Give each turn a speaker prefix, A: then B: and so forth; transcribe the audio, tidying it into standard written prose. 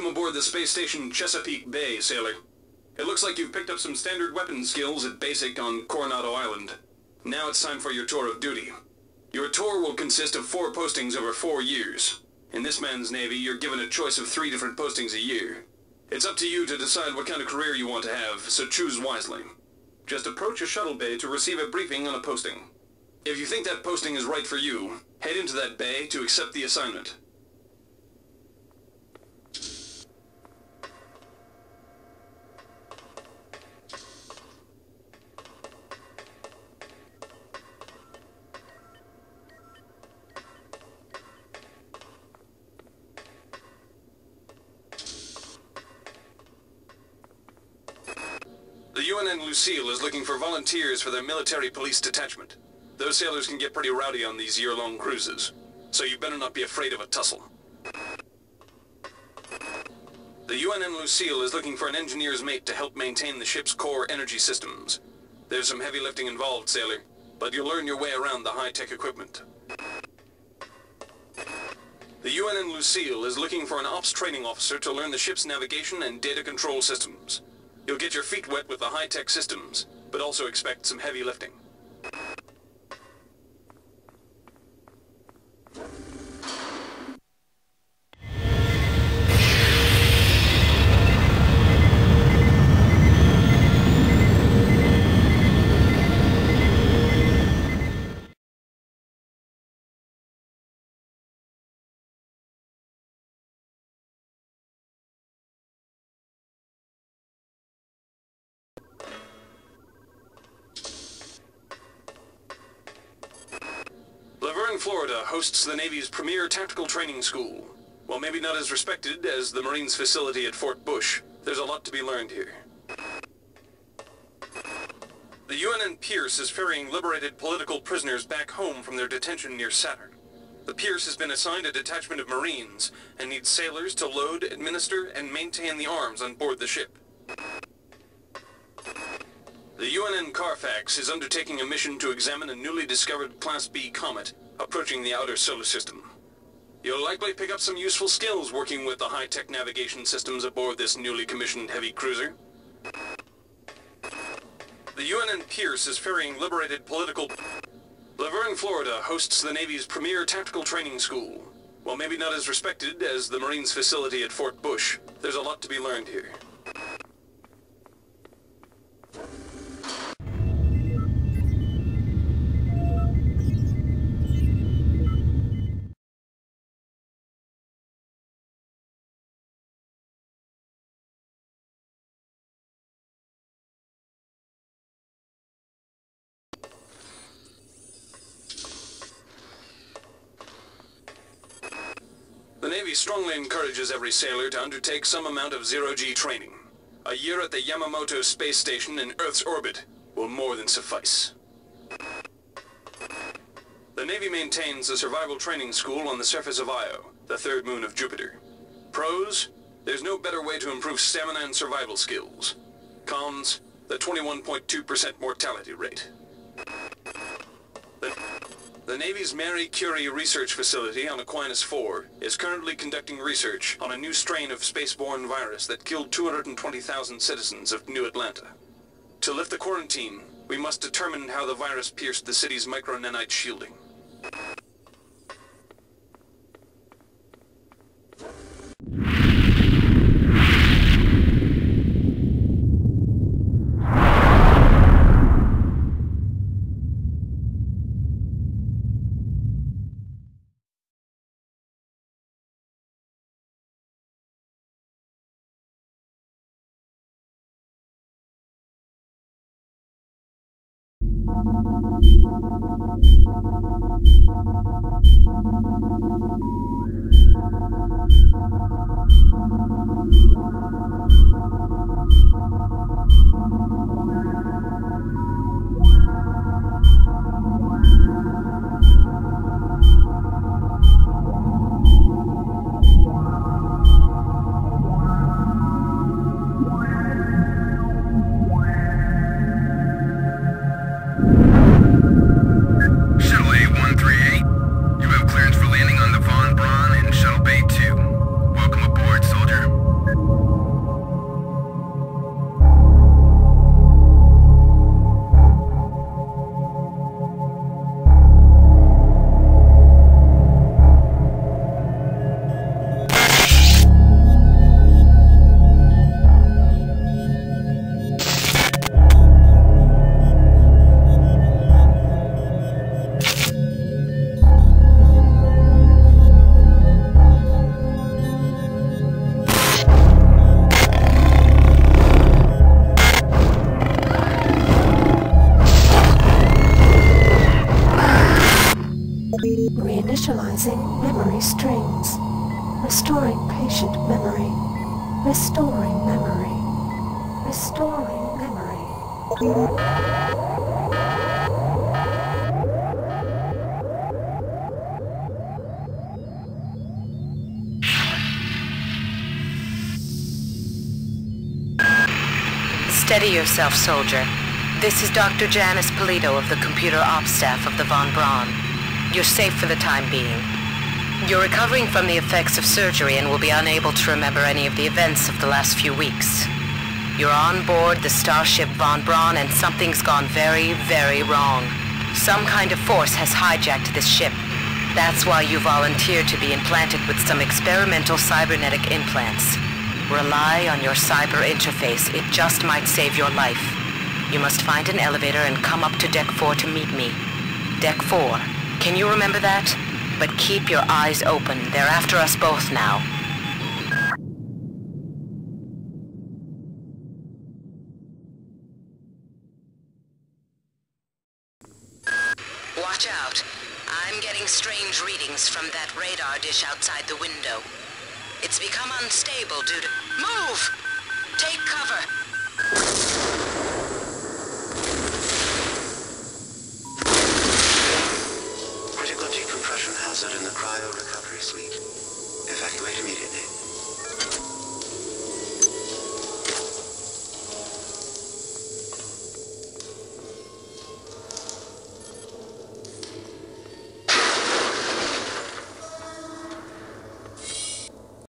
A: Welcome aboard the space station Chesapeake Bay, sailor. It looks like you've picked up some standard weapon skills at basic on Coronado Island. Now it's time for your tour of duty. Your tour will consist of 4 postings over 4 years. In this man's Navy, you're given a choice of 3 different postings a year. It's up to you to decide what kind of career you want to have, so choose wisely. Just approach a shuttle bay to receive a briefing on a posting. If you think that posting is right for you, head into that bay to accept the assignment. The UNN Lucille is looking for volunteers for their military police detachment. Those sailors can get pretty rowdy on these year-long cruises, so you better not be afraid of a tussle. The UNN Lucille is looking for an engineer's mate to help maintain the ship's core energy systems. There's some heavy lifting involved, sailor, but you'll learn your way around the high-tech equipment. The UNN Lucille is looking for an ops training officer to learn the ship's navigation and data control systems. You'll get your feet wet with the high-tech systems, but also expect some heavy lifting. Florida hosts the Navy's premier tactical training school. While maybe not as respected as the Marines facility at Fort Bush, there's a lot to be learned here. The UNN Pierce is ferrying liberated political prisoners back home from their detention near Saturn. The Pierce has been assigned a detachment of Marines and needs sailors to load, administer, and maintain the arms on board the ship. The UNN Carfax is undertaking a mission to examine a newly discovered Class B comet approaching the outer solar system. You'll likely pick up some useful skills working with the high-tech navigation systems aboard this newly commissioned heavy cruiser. The UNN Pierce is ferrying liberated political... Laverne, Florida hosts the Navy's premier tactical training school. While maybe not as respected as the Marines facility at Fort Bush, there's a lot to be learned here. The Navy strongly encourages every sailor to undertake some amount of zero-G training. A year at the Yamamoto space station in Earth's orbit will more than suffice. The Navy maintains a survival training school on the surface of Io, the third moon of Jupiter. Pros: there's no better way to improve stamina and survival skills. Cons: the 21.2% mortality rate. The Navy's Marie Curie research facility on Aquinas 4 is currently conducting research on a new strain of spaceborne virus that killed 220,000 citizens of New Atlanta. To lift the quarantine, we must determine how the virus pierced the city's micronanite shielding.
B: Clearance for landing on the Von Braun in Shuttle Bay 2. Welcome aboard, soldier. memory. Restoring memory.
C: Steady yourself, soldier. This is Dr. Janice Polito of the computer ops staff of the Von Braun. You're safe for the time being. You're recovering from the effects of surgery and will be unable to remember any of the events of the last few weeks. You're on board the starship Von Braun and something's gone very, very wrong. Some kind of force has hijacked this ship. That's why you volunteered to be implanted with some experimental cybernetic implants. Rely on your cyber interface. It just might save your life. You must find an elevator and come up to Deck 4 to meet me. Deck 4. Can you remember that? But keep your eyes open. They're after us both now. Watch out. I'm getting strange readings from that radar dish outside the window. It's become unstable due to... Move! Take cover!
D: Critical decompression hazard in the cryo recovery suite.